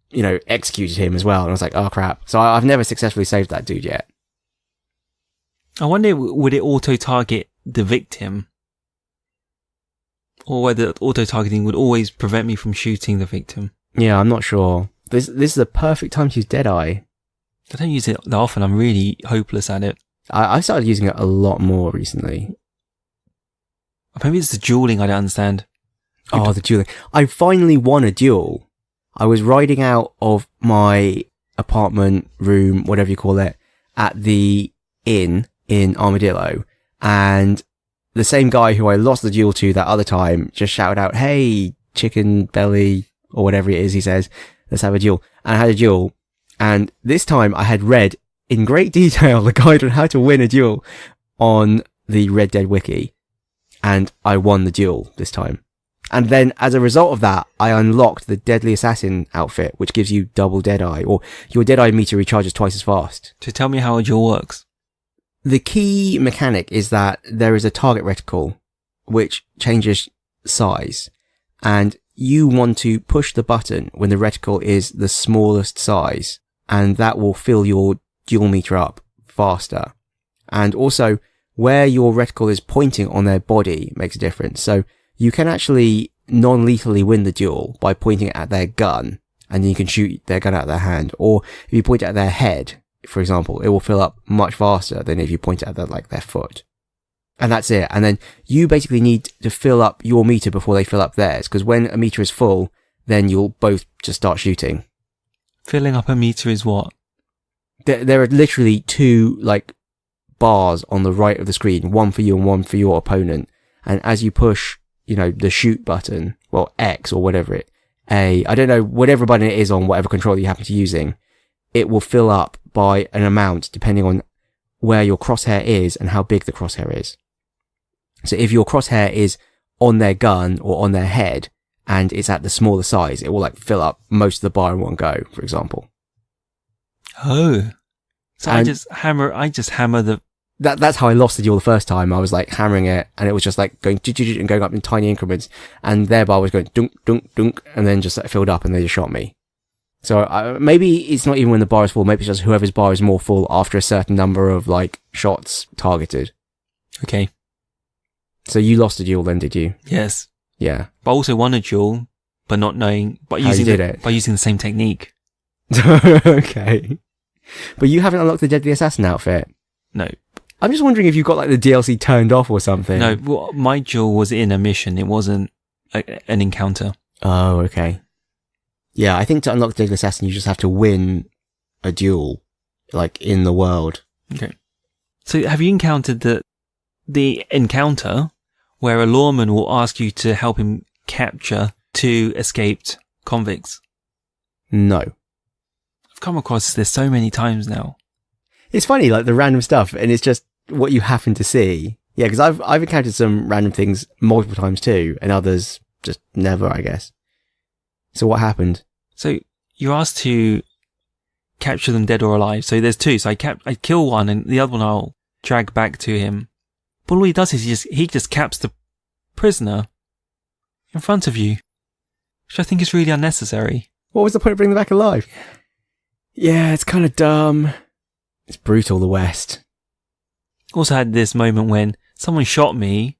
you know, executed him as well. And I was like, oh crap. So I've never successfully saved that dude yet. I wonder, would it auto-target the victim? Or whether auto-targeting would always prevent me from shooting the victim? Yeah, I'm not sure. This is a perfect time to use Deadeye. I don't use it that often. I'm really hopeless at it. I started using it a lot more recently. Maybe it's the dueling I don't understand. Oh, the dueling. I finally won a duel. I was riding out of my apartment, room, whatever you call it, at the inn in Armadillo. And the same guy who I lost the duel to that other time just shouted out, hey, chicken belly, or whatever it is he says, let's have a duel. And I had a duel. And this time I had read in great detail the guide on how to win a duel on the Red Dead Wiki. And I won the duel this time. And then as a result of that, I unlocked the Deadly Assassin outfit, which gives you double Deadeye, or your Deadeye meter recharges twice as fast. So tell me how a duel works. The key mechanic is that there is a target reticle, which changes size. And you want to push the button when the reticle is the smallest size, and that will fill your duel meter up faster. And also, where your reticle is pointing on their body makes a difference. So you can actually non-lethally win the duel by pointing it at their gun, and then you can shoot their gun out of their hand. Or if you point it at their head, for example, it will fill up much faster than if you point it at their foot. And that's it. And then you basically need to fill up your meter before they fill up theirs, because when a meter is full, then you'll both just start shooting. Filling up a meter is what? There are literally 2, like, bars on the right of the screen, one for you and one for your opponent. And as you push, you know, the shoot button, well, X or whatever I don't know, whatever button it is on whatever controller you happen to be using, it will fill up by an amount depending on where your crosshair is and how big the crosshair is. So if your crosshair is on their gun or on their head and it's at the smaller size, it will like fill up most of the bar in one go, for example. Oh. So And I just hammer the... That's how I lost the duel the first time. I was like hammering it and it was just like going and going up in tiny increments, and their bar was going dunk, dunk, dunk, and then just like, filled up and they just shot me. So maybe it's not even when the bar is full, maybe it's just whoever's bar is more full after a certain number of like shots targeted. Okay. So you lost a duel then, did you? Yes. Yeah. But I also won a duel, but not knowing, How you did it. by using the same technique. Okay. But you haven't unlocked the Deadly Assassin outfit. No. I'm just wondering if you've got like the DLC turned off or something. No, well, my duel was in a mission. It wasn't an encounter. Oh, okay. Yeah, I think to unlock the Deadly Assassin, you just have to win a duel, like, in the world. Okay. So have you encountered the encounter where a lawman will ask you to help him capture 2 escaped convicts? No. I've come across this so many times now. It's funny, like, the random stuff, and it's just what you happen to see. Yeah, because I've encountered some random things multiple times too, and others just never, I guess. So what happened? So you're asked to capture them dead or alive. So there's 2. So I kill one, and the other one I'll drag back to him. But all he does is he just caps the prisoner in front of you, which I think is really unnecessary. What was the point of bringing them back alive? Yeah, it's kind of dumb. It's brutal, the West. Also had this moment when someone shot me.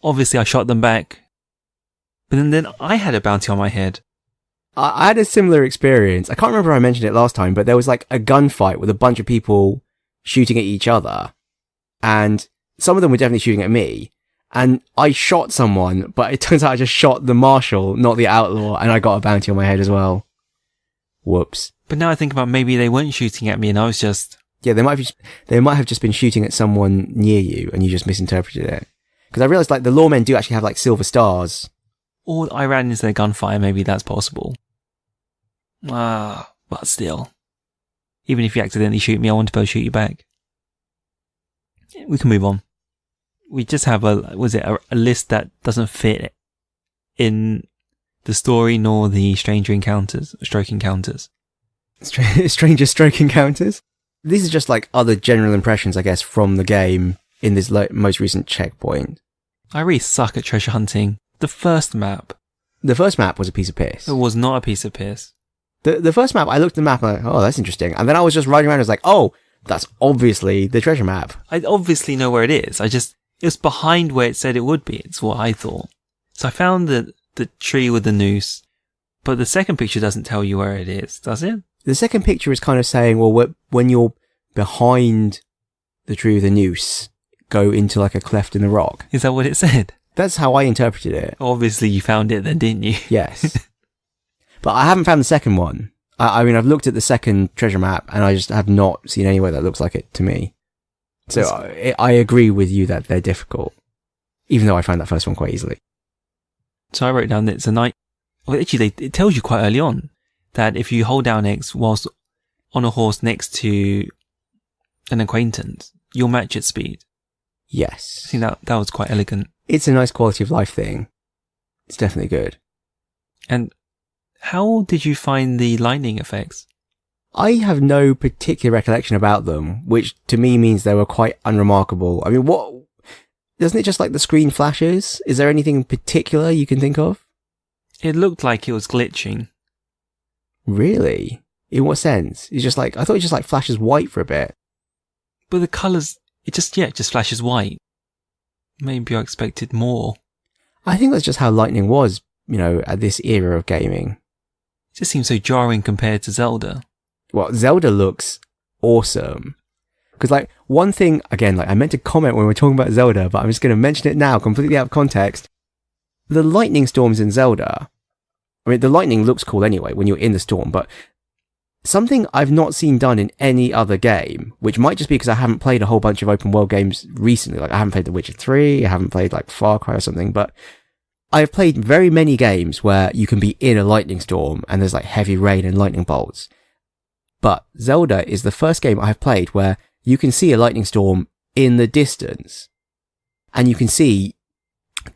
Obviously I shot them back. But then I had a bounty on my head. I had a similar experience. I can't remember if I mentioned it last time, but there was like a gunfight with a bunch of people shooting at each other. And some of them were definitely shooting at me. And I shot someone, but it turns out I just shot the marshal, not the outlaw, and I got a bounty on my head as well. Whoops. But now I think about maybe they weren't shooting at me and I was just... Yeah, they might have just been shooting at someone near you and you just misinterpreted it. Because I realised like the lawmen do actually have like silver stars. Or I ran into their gunfire, maybe that's possible. But still. Even if you accidentally shoot me, I want to be able to shoot you back. We can move on. We just have a list that doesn't fit in the story nor the stroke encounters. Stranger stroke encounters? These are just like other general impressions, I guess, from the game in this most recent checkpoint. I really suck at treasure hunting. The first map. The first map was a piece of piss. It was not a piece of piss. The first map, I looked at the map and I'm like, oh, that's interesting. And then I was just riding around and I was like, oh, that's obviously the treasure map. I obviously know where it is. It was behind where it said it would be. It's what I thought. So I found the tree with the noose, but the second picture doesn't tell you where it is, does it? The second picture is kind of saying, well, when you're behind the tree with the noose, go into like a cleft in the rock. Is that what it said? That's how I interpreted it. Obviously you found it then, didn't you? Yes. But I haven't found the second one. I mean, I've looked at the second treasure map and I just have not seen anywhere that looks like it to me. So I agree with you that they're difficult, even though I found that first one quite easily. So I wrote down that it's a night. Well, actually, it tells you quite early on that if you hold down X whilst on a horse next to an acquaintance, you'll match its speed. Yes. I think that was quite elegant. It's a nice quality of life thing. It's definitely good. And how did you find the lightning effects? I have no particular recollection about them, which to me means they were quite unremarkable. I mean, doesn't it just like the screen flashes? Is there anything in particular you can think of? It looked like it was glitching. Really? In what sense? It's just like, I thought it just like flashes white for a bit. But the colours, it just flashes white. Maybe I expected more. I think that's just how lightning was, at this era of gaming. It just seems so jarring compared to Zelda. Well, Zelda looks awesome. Because, like, one thing, again, like, I meant to comment when we were talking about Zelda, but I'm just going to mention it now, completely out of context. The lightning storms in Zelda, I mean, the lightning looks cool anyway when you're in the storm, but something I've not seen done in any other game, which might just be because I haven't played a whole bunch of open world games recently. Like, I haven't played The Witcher 3, I haven't played, like, Far Cry or something, but I've played very many games where you can be in a lightning storm and there's, like, heavy rain and lightning bolts. But Zelda is the first game I've played where you can see a lightning storm in the distance and you can see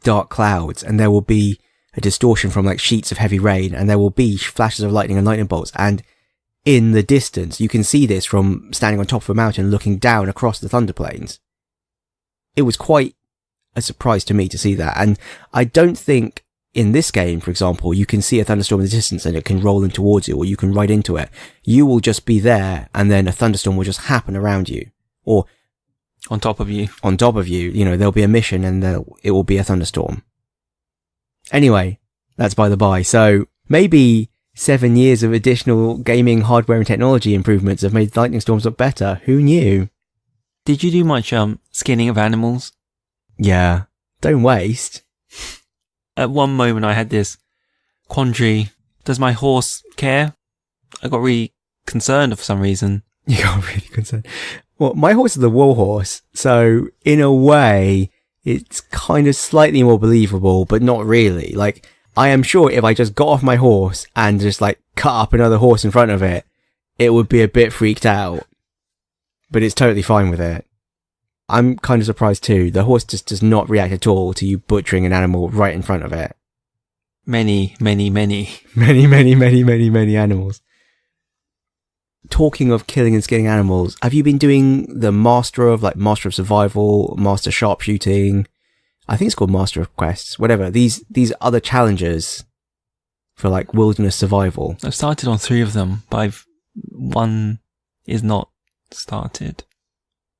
dark clouds and there will be a distortion from like sheets of heavy rain and there will be flashes of lightning and lightning bolts. And in the distance, you can see this from standing on top of a mountain looking down across the thunder plains. It was quite a surprise to me to see that. And I don't think in this game, for example, you can see a thunderstorm in the distance and it can roll in towards you or you can ride into it. You will just be there and then a thunderstorm will just happen around you. Or On top of you. On top of you, there'll be a mission and it will be a thunderstorm. Anyway, that's by the by. So maybe 7 years of additional gaming hardware and technology improvements have made lightning storms look better. Who knew? Did you do much skinning of animals? Yeah. Don't waste. At one moment I had this quandary. Does my horse care? I got really concerned for some reason. You got really concerned. Well, my horse is the war horse, so in a way, it's kind of slightly more believable, but not really. Like, I am sure if I just got off my horse and just cut up another horse in front of it, it would be a bit freaked out. But it's totally fine with it. I'm kind of surprised too. The horse just does not react at all to you butchering an animal right in front of it. Many Animals. Talking of killing and skinning animals, have you been doing the Master of Survival, Master Sharpshooting? I think it's called Master of Quests, whatever. These other challenges for wilderness survival. I've started on 3 of them, but one is not started.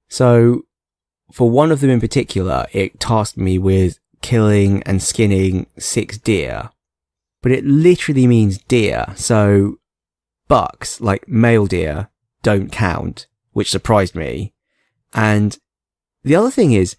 So, for one of them in particular, it tasked me with killing and skinning 6 deer. But it literally means deer, so bucks, male deer, don't count, which surprised me. And the other thing is,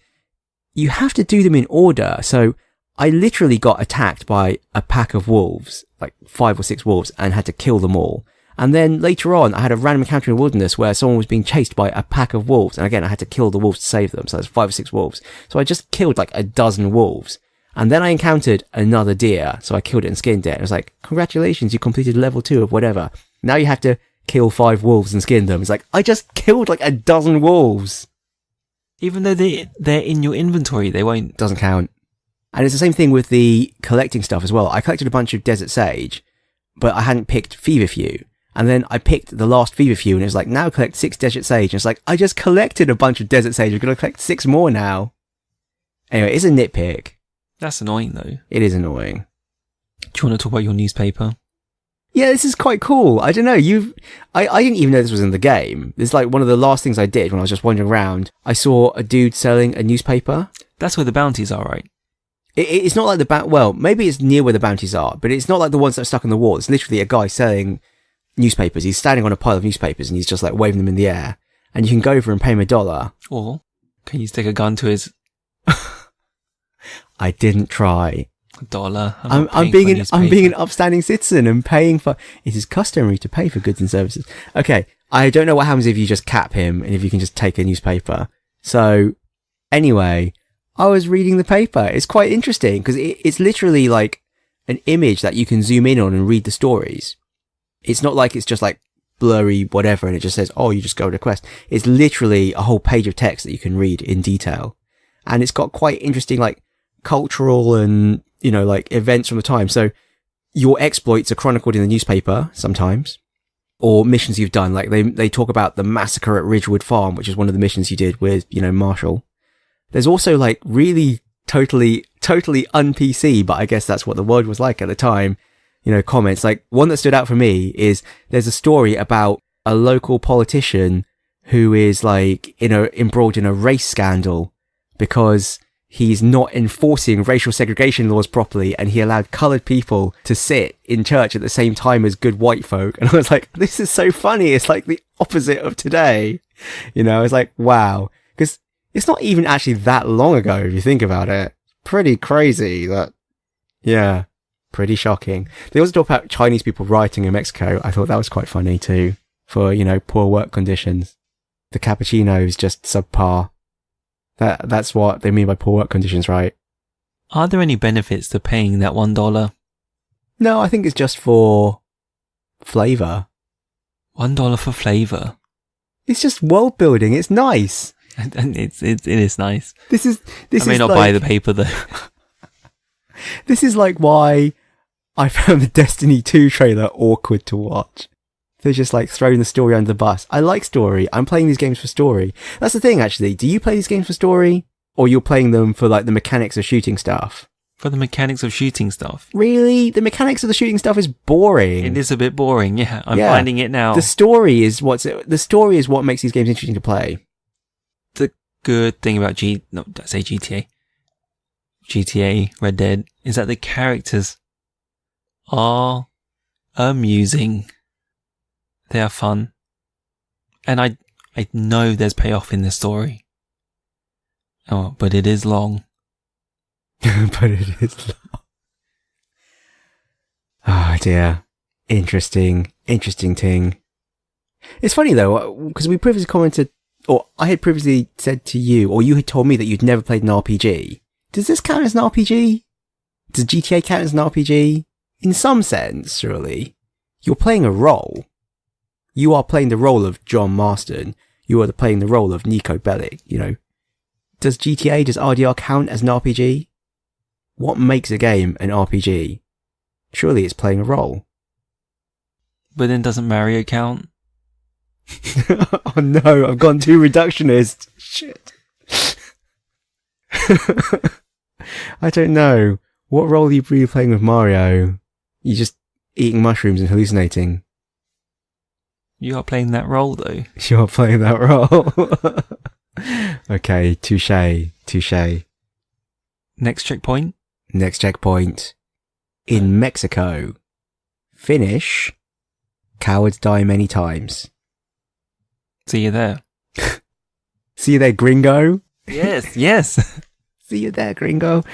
you have to do them in order. So I literally got attacked by a pack of wolves, 5 or 6 wolves, and had to kill them all. And then later on, I had a random encounter in the wilderness where someone was being chased by a pack of wolves. And again, I had to kill the wolves to save them. So that's 5 or 6 wolves. So I just killed a dozen wolves. And then I encountered another deer. So I killed it and skinned it. It was congratulations, you completed level 2 of whatever. Now you have to kill 5 wolves and skin them. It's I just killed a dozen wolves. Even though they're in your inventory, they won't. Doesn't count. And it's the same thing with the collecting stuff as well. I collected a bunch of desert sage, but I hadn't picked feverfew. And then I picked the last feverfew and it was now collect 6 desert sage. And it's I just collected a bunch of desert sage. We're going to collect 6 more now. Anyway, it's a nitpick. That's annoying though. It is annoying. Do you want to talk about your newspaper? Yeah, this is quite cool. I don't know. I didn't even know this was in the game. It's one of the last things I did when I was just wandering around. I saw a dude selling a newspaper. That's where the bounties are, right? It's not well, maybe it's near where the bounties are, but it's not the ones that are stuck on the wall. It's literally a guy selling newspapers. He's standing on a pile of newspapers and he's just waving them in the air. And you can go over and pay him $1. Or can you stick a gun to his... I didn't try. $1. I'm being an upstanding citizen and paying for. It is customary to pay for goods and services. Okay, I don't know what happens if you just cap him and if you can just take a newspaper. So, anyway, I was reading the paper. It's quite interesting because it's literally an image that you can zoom in on and read the stories. It's not it's just blurry whatever and it just says, oh, you just go to quest. It's literally a whole page of text that you can read in detail, and it's got quite interesting cultural and events from the time. So your exploits are chronicled in the newspaper sometimes, or missions you've done. They talk about the massacre at Ridgewood Farm, which is one of the missions you did with, Marshall. There's also really totally un-PC, but I guess that's what the world was like at the time. Comments. One that stood out for me is there's a story about a local politician who is embroiled in a race scandal because he's not enforcing racial segregation laws properly, and he allowed coloured people to sit in church at the same time as good white folk. And I was this is so funny. It's the opposite of today. I was wow. Because it's not even actually that long ago, if you think about it. Pretty crazy that, yeah, pretty shocking. They also talk about Chinese people rioting in Mexico. I thought that was quite funny too, for, poor work conditions. The cappuccino is just subpar. That's what they mean by poor work conditions, right? Are there any benefits to paying that $1? No, I think it's just for flavour. $1 for flavour. It's just world building. It's nice. And it is nice. This is I may not buy the paper though. This is why I found the Destiny 2 trailer awkward to watch. They're just throwing the story under the bus. I like story. I'm playing these games for story. That's the thing, actually. Do you play these games for story? Or you're playing them for the mechanics of shooting stuff? For the mechanics of shooting stuff. Really? The mechanics of the shooting stuff is boring. It is a bit boring, yeah. I'm finding it now. The story is what makes these games interesting to play. The good thing about GTA, Red Dead, is that the characters are amusing. They are fun. And I know there's payoff in this story. Oh, but it is long. But it is long. Oh dear. Interesting Ting. It's funny though, because we previously commented, or I had previously said to you, or you had told me that you'd never played an RPG. Does this count as an RPG? Does GTA count as an RPG? In some sense, surely. You're playing a role. You are playing the role of John Marston. You are playing the role of Nico Bellic, you know. Does RDR count as an RPG? What makes a game an RPG? Surely it's playing a role. But then doesn't Mario count? Oh no, I've gone too reductionist. Shit. I don't know. What role are you really playing with Mario? You just eating mushrooms and hallucinating. You are playing that role though. You're playing that role. Okay, touche. Next checkpoint. In Mexico. Finish. Cowards die many times. See you there. See you there, gringo. Yes. See you there, gringo.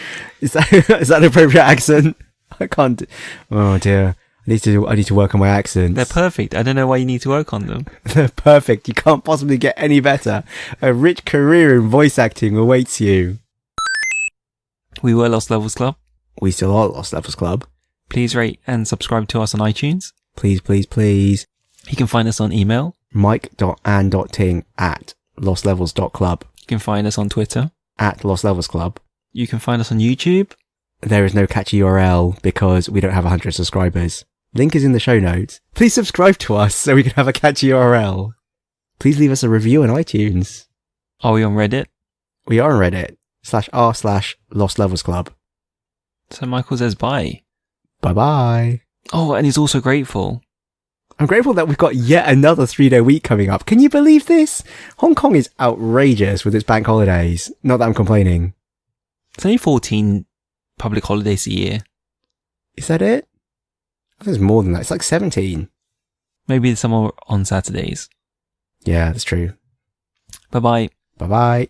Is that an appropriate accent? I can't. Oh dear. I need to work on my accents. They're perfect. I don't know why you need to work on them. They're perfect. You can't possibly get any better. A rich career in voice acting awaits you. We were Lost Levels Club. We still are Lost Levels Club. Please rate and subscribe to us on iTunes. Please. You can find us on email. mike.and.ting@lostlevels.club. You can find us on Twitter. @lostlevelsclub. You can find us on YouTube. There is no catchy URL because we don't have 100 subscribers. Link is in the show notes. Please subscribe to us so we can have a catchy URL. Please leave us a review on iTunes. Are we on Reddit? We are on Reddit. /r/lostlevelsclub. So Michael says bye. Bye. Oh, and he's also grateful. I'm grateful that we've got yet another 3-day week coming up. Can you believe this? Hong Kong is outrageous with its bank holidays. Not that I'm complaining. It's only 14 public holidays a year. Is that it? I think it's more than that. It's like 17. Maybe some are on Saturdays. Yeah, that's true. Bye-bye. Bye-bye.